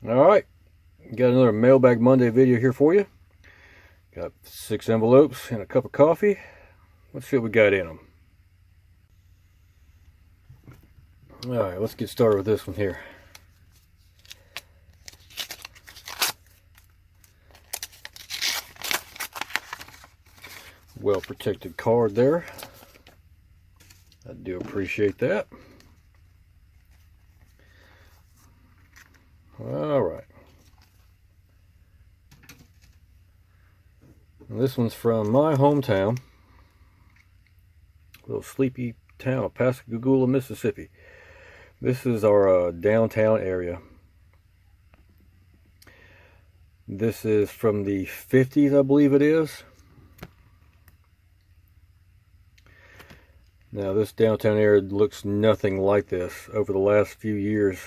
Alright, got another Mailbag Monday video here for you. Got 6 envelopes and a cup of coffee. Let's see what we got in them. Alright, let's get started with this one here. Well protected card there. I do appreciate that. Alright. This one's from my hometown. Little sleepy town of Pascagoula, Mississippi. This is our downtown area. This is from the 50s, I believe it is. Now this downtown area looks nothing like this over the last few years.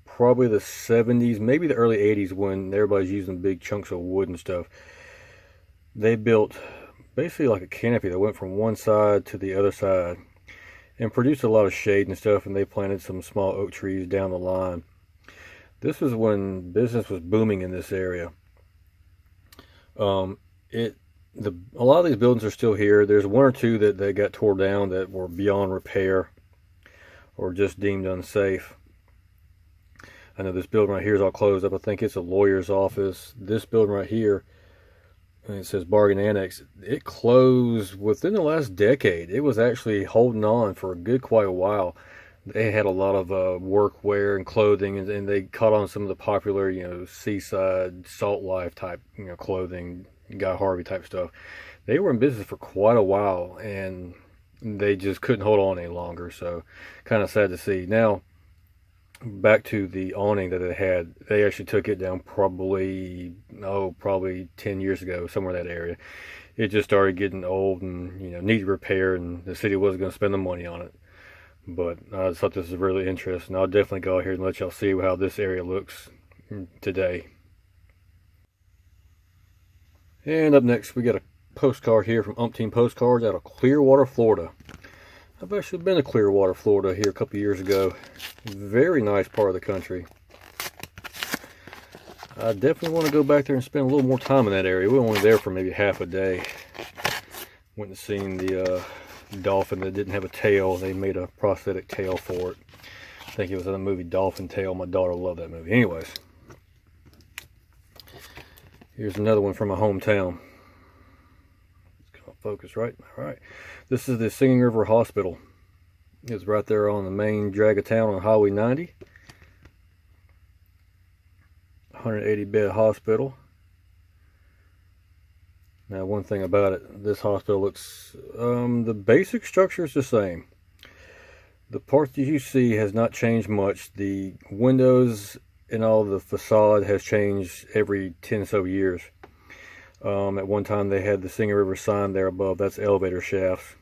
Probably the 70s, maybe the early 80s, when everybody's using big chunks of wood and stuff. They built basically like a canopy that went from one side to the other side and produced a lot of shade and stuff, and they planted some small oak trees down the line. This was when business was booming in this area. A lot of these buildings are still here. There's one or two that they got tore down that were beyond repair or just deemed unsafe. I know this building right here is all closed up. I think it's a lawyer's office. This building right here, and it says Bargain Annex, it closed within the last decade. It was actually holding on for a good quite a while. They had a lot of workwear and clothing, and they caught on some of the popular, seaside, salt life type, clothing, Guy Harvey type stuff. They were in business for quite a while, and they just couldn't hold on any longer. So, kind of sad to see. Now, back to the awning that they had. They actually took it down probably 10 years ago, somewhere in that area. It just started getting old and needed repair, and the city wasn't going to spend the money on it. But I just thought this was really interesting. I'll definitely go out here and let y'all see how this area looks today. And up next, we got a postcard here from Umpteen Postcards out of Clearwater, Florida. I've actually been to Clearwater, Florida here a couple years ago. Very nice part of the country. I definitely want to go back there and spend a little more time in that area. We were only there for maybe half a day. Went and seen the dolphin that didn't have a tail. They made a prosthetic tail for it. I think it was in the movie Dolphin Tale. My daughter loved that movie. Anyways, here's another one from my hometown. Focus, right? All right. This is the Singing River Hospital. It's right there on the main drag of town on Highway 90. 180 bed hospital. Now, one thing about it, this hospital looks, the basic structure is the same. The part that you see has not changed much. The windows and all the facade has changed every 10 or so years. At one time they had the Singing River sign there above. That's elevator shafts.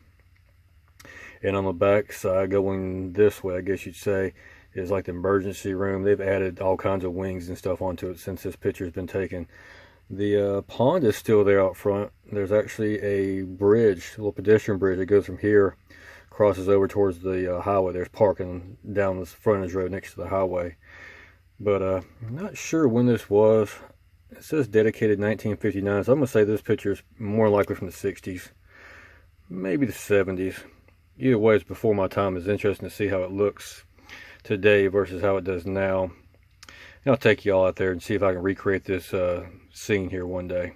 And on the back side, going this way, I guess you'd say, is like the emergency room. They've added all kinds of wings and stuff onto it since this picture's been taken. The pond is still there out front. There's actually a bridge, a little pedestrian bridge that goes from here, crosses over towards the highway. There's parking down this frontage road next to the highway. But I'm not sure when this was. It says dedicated 1959, so I'm going to say this picture is more likely from the 60s, maybe the 70s. Either way, it's before my time. It's interesting to see how it looks today versus how it does now. And I'll take you all out there and see if I can recreate this scene here one day.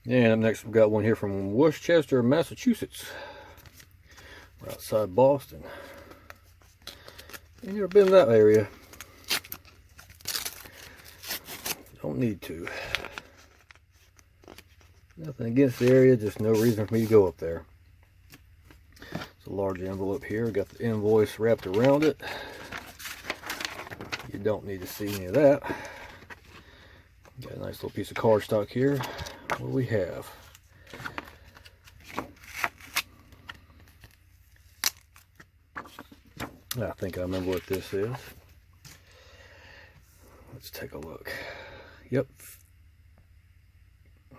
And up next, we've got one here from Worcester, Massachusetts. We're outside Boston. I've never been in that area. Don't need to. Nothing against the area, just no reason for me to go up there. It's a large envelope here. Got the invoice wrapped around it. You don't need to see any of that. Got a nice little piece of cardstock here. What do we have? I think I remember what this is. Let's take a look. Yep.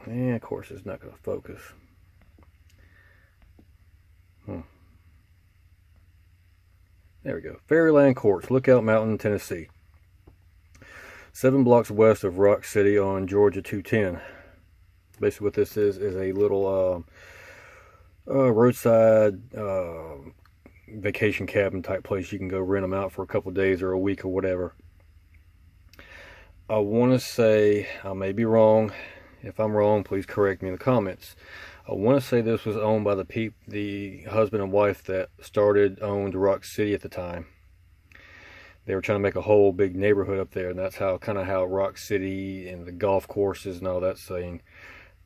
And of course it's not going to focus. There we go. Fairyland Courts, Lookout Mountain, Tennessee. 7 blocks west of Rock City on Georgia 210. Basically what this is a little roadside vacation cabin type place. You can go rent them out for a couple days or a week or whatever. I want to say, I may be wrong. If I'm wrong, please correct me in the comments. I want to say this was owned by the husband and wife that owned Rock City at the time. They were trying to make a whole big neighborhood up there, and that's kind of how Rock City and the golf courses and all that thing,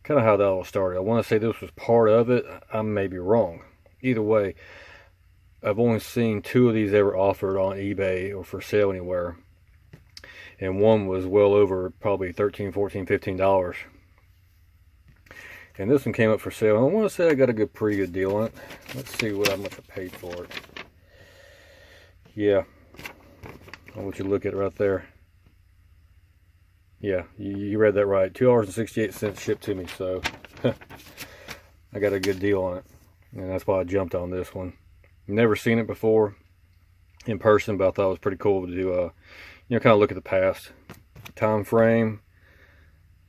kind of how that all started. I want to say this was part of it. I may be wrong. Either way, I've only seen 2 of these ever offered on eBay or for sale anywhere, and one was well over probably $13, $14, $15. And this one came up for sale. I want to say I got a pretty good deal on it. Let's see how much I paid for it. Yeah. I want you to look at it right there. Yeah, you read that right. $2.68 shipped to me, so I got a good deal on it. And that's why I jumped on this one. Never seen it before in person, but I thought it was pretty cool to do, kind of look at the past. Time frame,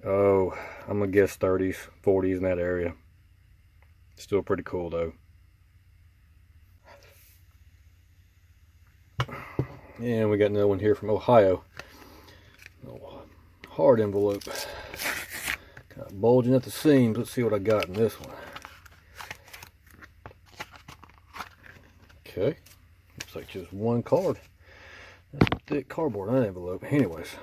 oh, I'm going to guess 30s, 40s in that area. Still pretty cool, though. And we got another one here from Ohio. Oh, hard envelope. Kind of bulging at the seams. Let's see what I got in this one. Okay. Looks like just one card. That's some thick cardboard on that envelope. Anyways.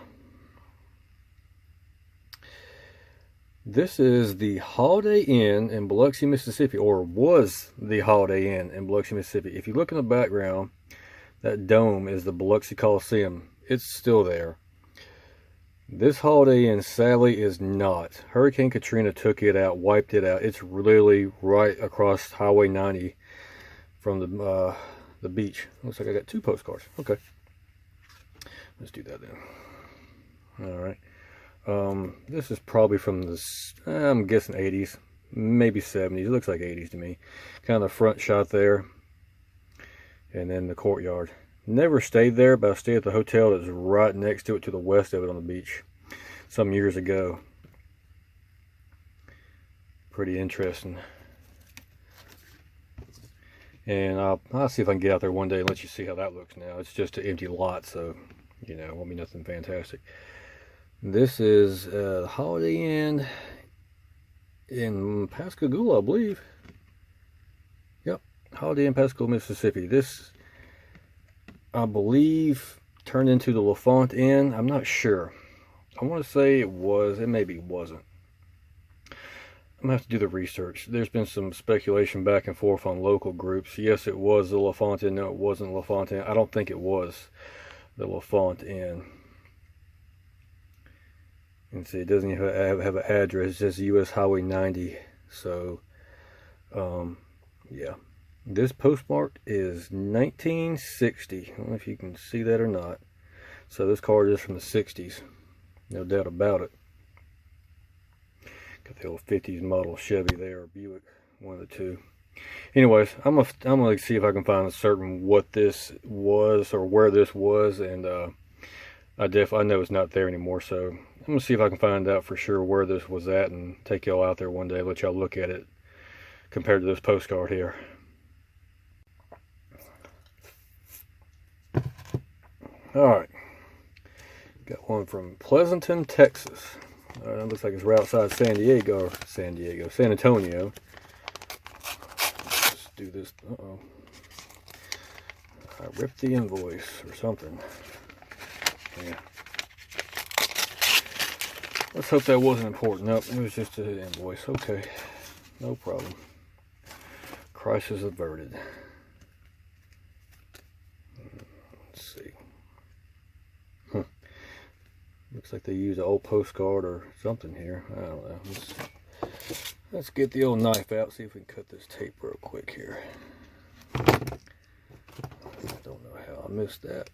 This is the Holiday Inn in Biloxi, Mississippi. Or was the Holiday Inn in Biloxi, Mississippi. If you look in the background, that dome is the Biloxi Coliseum. It's still there. This Holiday Inn sadly is not. Hurricane Katrina took it out, wiped it out. It's literally right across Highway 90 from the beach. Looks like I got 2 postcards. Okay. Let's do that then. Alright. This is probably from the, I'm guessing 80s. Maybe 70s. It looks like 80s to me. Kind of the front shot there. And then the courtyard. Never stayed there, but I stayed at the hotel that's right next to it, to the west of it on the beach, some years ago. Pretty interesting. And I'll see if I can get out there one day and let you see how that looks now. It's just an empty lot, so, it won't be nothing fantastic. This is Holiday Inn in Pascagoula, I believe. Yep. Holiday Inn, Pascagoula, Mississippi. This, I believe, turned into the L'Enfant Inn. I'm not sure. I want to say it was. It maybe wasn't. I'm going to have to do the research. There's been some speculation back and forth on local groups. Yes, it was the L'Enfant Inn. No, it wasn't L'Enfant Inn. I don't think it was the L'Enfant Inn. And see, it doesn't even have an address. It's just US Highway 90. So, yeah. This postmark is 1960. I don't know if you can see that or not. So this card is from the 60s. No doubt about it. Got the old 50s model Chevy there, or Buick, one of the two. Anyways, I'm gonna see if I can find a certain what this was or where this was, and I know it's not there anymore. So I'm gonna see if I can find out for sure where this was at and take y'all out there one day, let y'all look at it compared to this postcard here. Alright, got one from Pleasanton, Texas. It looks like it's right outside San Antonio. Let's do this. Uh-oh. I ripped the invoice or something. Yeah. Let's hope that wasn't important. Nope, it was just an invoice. Okay, no problem. Crisis averted. Let's see. Looks like they used an old postcard or something here. I don't know. Let's get the old knife out, see if we can cut this tape real quick here. I don't know how I missed that.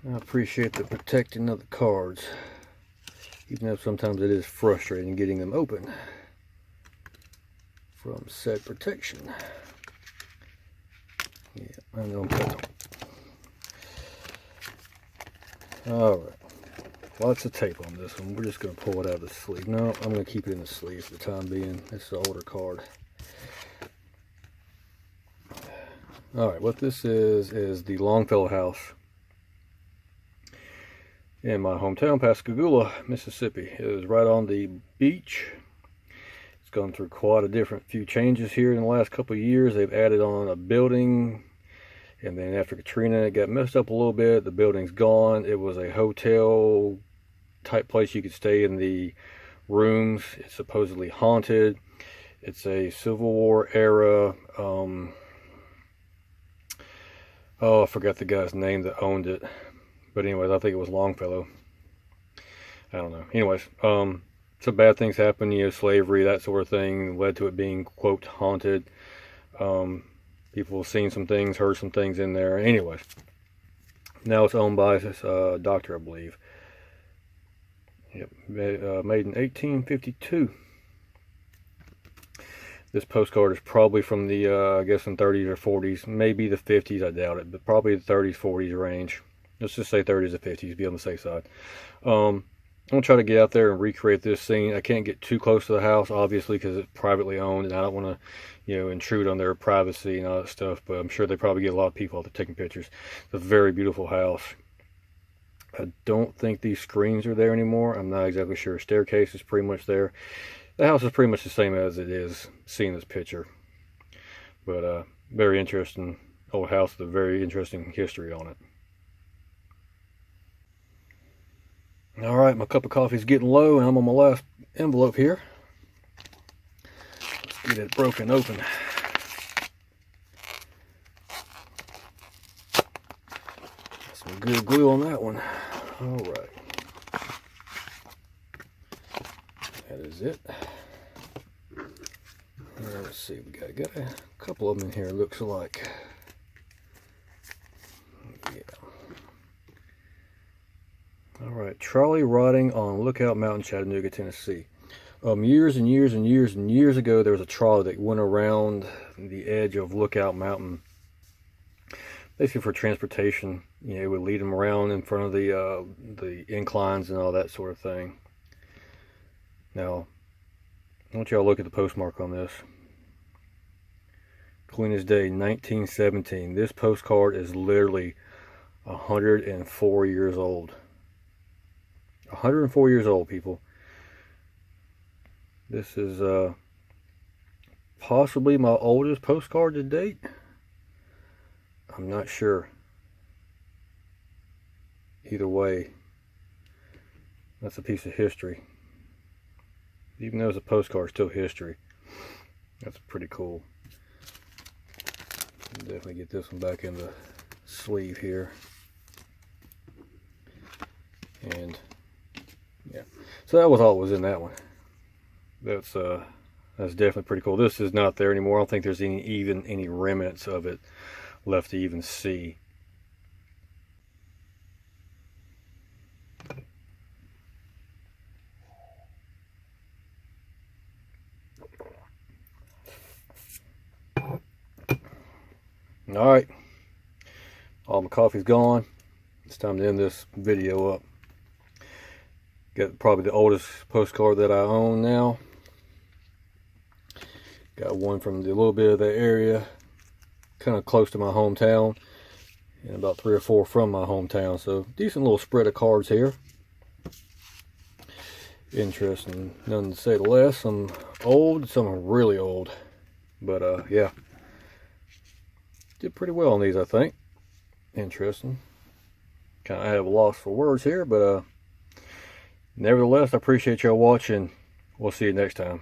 I appreciate the protecting of the cards, even though sometimes it is frustrating getting them open. from said protection. Yeah, I know. Alright. Lots of tape on this one. We're just going to pull it out of the sleeve. No, I'm going to keep it in the sleeve for the time being. It's an older card. Alright, what this is the Longfellow House in my hometown, Pascagoula, Mississippi. It is right on the beach. It's gone through quite a few changes here in the last couple of years. They've added on a building, and then after Katrina, it got messed up a little bit. The building's gone. It was a hotel type place. You could stay in the rooms. It's supposedly haunted. It's a Civil War era. Oh, I forgot the guy's name that owned it. But anyways, I think it was Longfellow. I don't know. Anyways, some bad things happened, you know, slavery, that sort of thing, led to it being, quote, haunted. People have seen some things, heard some things in there. Anyways, now it's owned by this doctor, I believe. Yep, made in 1852. This postcard is probably from the, I guess, in 30s or 40s, maybe the 50s, I doubt it, but probably the 30s, 40s range. Let's just say 30s to 50s, be on the safe side. I'm going to try to get out there and recreate this scene. I can't get too close to the house, obviously, because it's privately owned, and I don't want to, you know, intrude on their privacy and all that stuff, but I'm sure they probably get a lot of people out there taking pictures. It's a very beautiful house. I don't think these screens are there anymore. I'm not exactly sure. Staircase is pretty much there. The house is pretty much the same as it is seen in this picture. But very interesting old house with a very interesting history on it. Alright, my cup of coffee is getting low and I'm on my last envelope here. Let's get it broken open. Some good glue on that one. Alright. That is it. Let's see, we got a couple of them in here, looks like. Yeah. Alright, trolley riding on Lookout Mountain, Chattanooga, Tennessee. Years and years and years and years ago, there was a trolley that went around the edge of Lookout Mountain, basically for transportation. You know, it would lead them around in front of the inclines and all that sort of thing. Now, I want y'all to look at the postmark on this. Clean as day, 1917. This postcard is literally 104 years old. 104 years old, people. This is possibly my oldest postcard to date. I'm not sure. Either way, that's a piece of history. Even though it's a postcard, it's still history. That's pretty cool. Definitely get this one back in the sleeve here. And yeah, so that was all that was in that one. That's definitely pretty cool. This is not there anymore. I don't think there's any remnants of it left to even see. Alright, all my coffee's gone. It's time to end this video up. Got probably the oldest postcard that I own now. Got one from a little bit of that area, kind of close to my hometown, and about 3 or 4 from my hometown. So decent little spread of cards here. Interesting, nothing to say the less. Some old, some are really old, but yeah. Did pretty well on these, I think. Interesting. Kind of have a loss for words here, but nevertheless, I appreciate y'all watching. We'll see you next time.